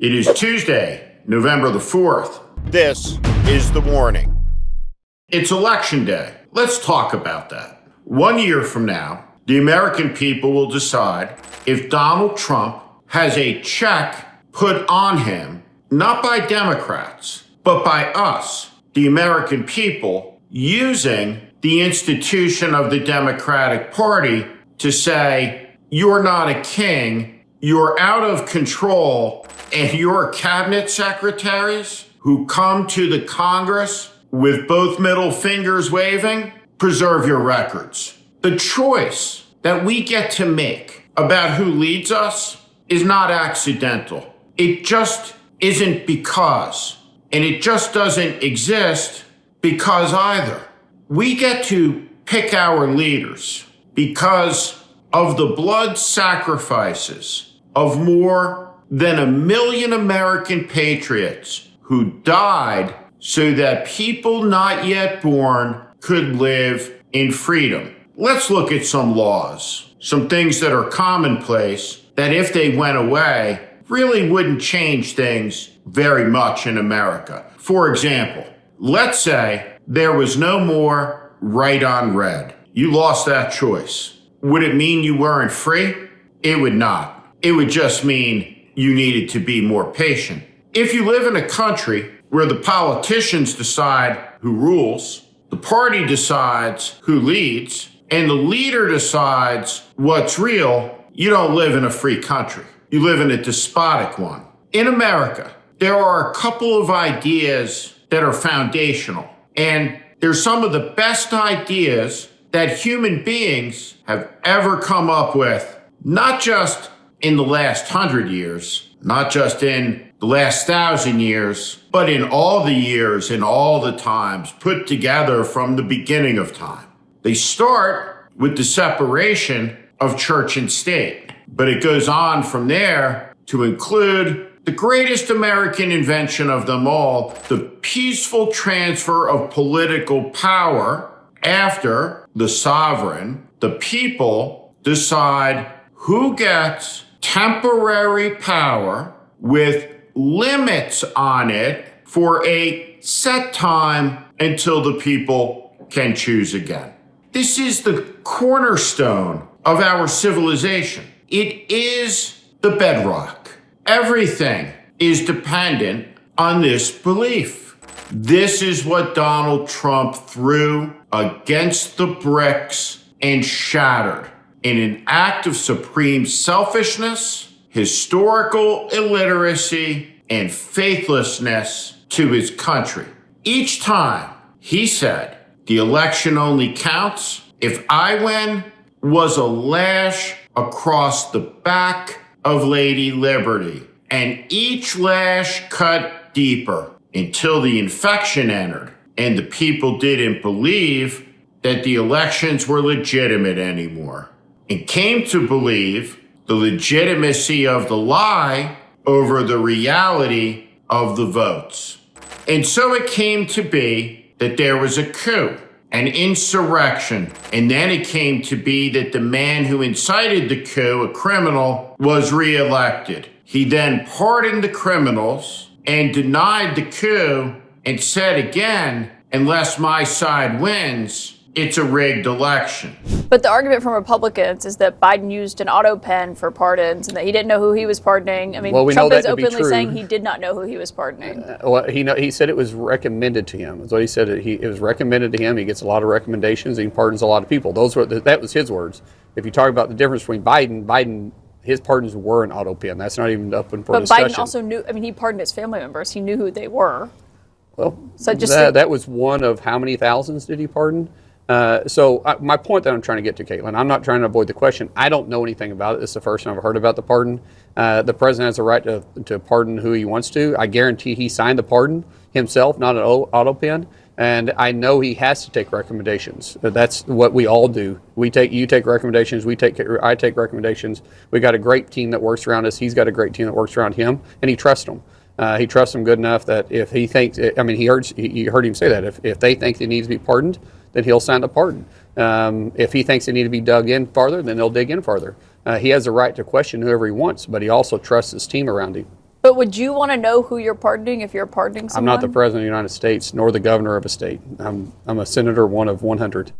It is Tuesday, November the 4th. This is The Warning. It's Election Day. Let's talk about that. 1 year from now, the American people will decide if Donald Trump has a check put on him, not by Democrats, but by us, the American people, using the institution of the Democratic Party to say, you're not a king, you're out of control, and your cabinet secretaries who come to the Congress with both middle fingers waving, preserve your records. The choice that we get to make about who leads us is not accidental. It just isn't because, and it just doesn't exist because either. We get to pick our leaders because of the blood sacrifices of more than 1 million American patriots who died so that people not yet born could live in freedom. Let's look at some laws, some things that are commonplace that if they went away really wouldn't change things very much in America. For example, let's say there was no more right on red. You lost that choice. Would it mean you weren't free? It would not. It would just mean you needed to be more patient. If you live in a country where the politicians decide who rules, the party decides who leads, and the leader decides what's real, you don't live in a free country. You live in a despotic one. In America, there are a couple of ideas that are foundational, and they're some of the best ideas that human beings have ever come up with, not just in the last 100 years, not just in the last 1,000 years, but in all the years and all the times put together from the beginning of time. They start with the separation of church and state, but it goes on from there to include the greatest American invention of them all, the peaceful transfer of political power after the sovereign, the people, decide who gets temporary power with limits on it for a set time until the people can choose again. This is the cornerstone of our civilization. It is the bedrock. Everything is dependent on this belief. This is what Donald Trump threw against the bricks and shattered in an act of supreme selfishness, historical illiteracy, and faithlessness to his country. Each time he said, the election only counts if I win, was a lash across the back of Lady Liberty, and each lash cut deeper until the infection entered and the people didn't believe that the elections were legitimate anymore and came to believe the legitimacy of the lie over the reality of the votes. And so it came to be that there was a coup, an insurrection, and then it came to be that the man who incited the coup, a criminal, was reelected. He then pardoned the criminals and denied the coup and said again, unless my side wins, it's a rigged election. But the argument from Republicans is that Biden used an auto pen for pardons and that he didn't know who he was pardoning. I mean, Trump is openly saying he did not know who he was pardoning. He said it was recommended to him. That's what he said. It was recommended to him. He gets a lot of recommendations. And he pardons a lot of people. That was his words. If you talk about the difference between Biden, his pardons were an auto pen. That's not even up for discussion. But Biden also knew. I mean, he pardoned his family members. He knew who they were. Well, so that was one of how many thousands did he pardon? My point that I'm trying to get to, Caitlin, I'm not trying to avoid the question. I don't know anything about it. This is the first time I've heard about the pardon. The president has the right to pardon who he wants to. I guarantee he signed the pardon himself, not an auto pen. And I know he has to take recommendations. That's what we all do. You take recommendations. I take recommendations. We got a great team that works around us. He's got a great team that works around him, and he trusts them. He trusts them good enough that if he thinks, you heard him say that if they think they need to be pardoned, then he'll sign the pardon. If he thinks they need to be dug in farther, then they'll dig in farther. He has the right to question whoever he wants, but he also trusts his team around him. But would you want to know who you're pardoning if you're pardoning someone? I'm not the president of the United States, nor the governor of a state. I'm a senator, one of 100.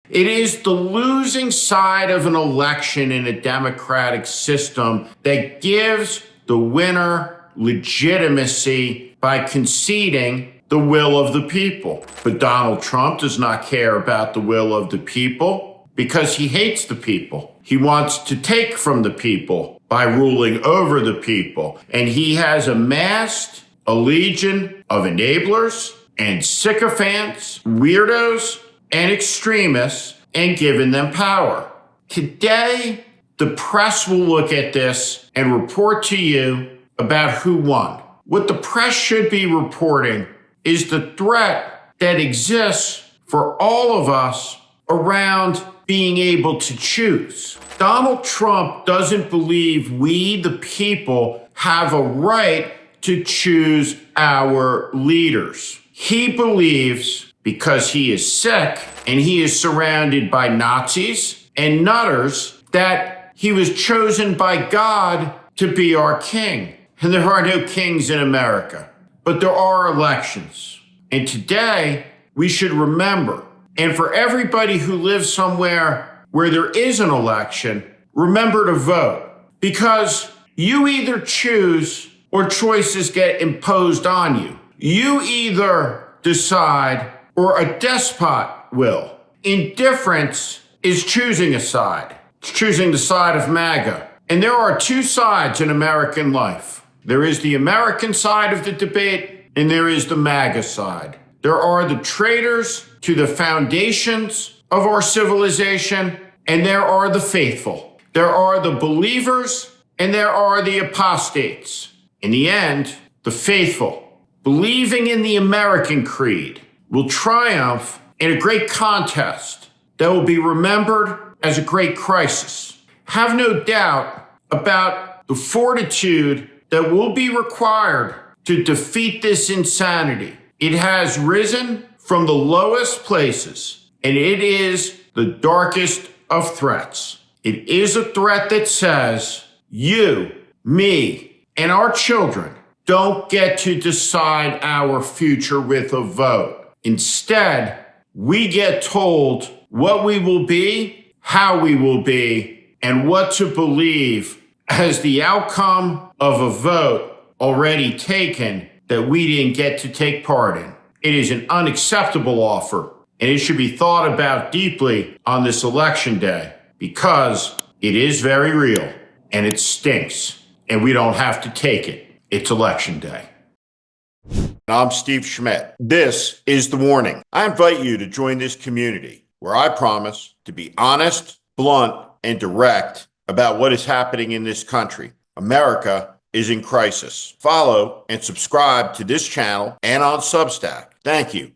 It is the losing side of an election in a democratic system that gives the winner legitimacy by conceding the will of the people. But Donald Trump does not care about the will of the people because he hates the people. He wants to take from the people by ruling over the people. And he has amassed a legion of enablers and sycophants, weirdos, and extremists, and given them power. Today, the press will look at this and report to you about who won. What the press should be reporting is the threat that exists for all of us around being able to choose. Donald Trump doesn't believe we, the people, have a right to choose our leaders. He believes because he is sick and he is surrounded by Nazis and nutters that he was chosen by God to be our king. And there are no kings in America, but there are elections. And today we should remember, and for everybody who lives somewhere where there is an election, remember to vote, because you either choose or choices get imposed on you. You either decide or a despot will. Indifference is choosing a side. It's choosing the side of MAGA. And there are two sides in American life. There is the American side of the debate, and there is the MAGA side. There are the traitors to the foundations of our civilization, and there are the faithful. There are the believers, and there are the apostates. In the end, the faithful, believing in the American creed, will triumph in a great contest that will be remembered as a great crisis. Have no doubt about the fortitude that will be required to defeat this insanity. It has risen from the lowest places, and it is the darkest of threats. It is a threat that says, you, me, and our children don't get to decide our future with a vote. Instead, we get told what we will be, how we will be, and what to believe as the outcome of a vote already taken that we didn't get to take part in. It is an unacceptable offer, and it should be thought about deeply on this election day because it is very real and it stinks, and we don't have to take it. It's election day. I'm Steve Schmidt. This is The Warning. I invite you to join this community where I promise to be honest, blunt, and direct about what is happening in this country. America is in crisis. Follow and subscribe to this channel and on Substack. Thank you.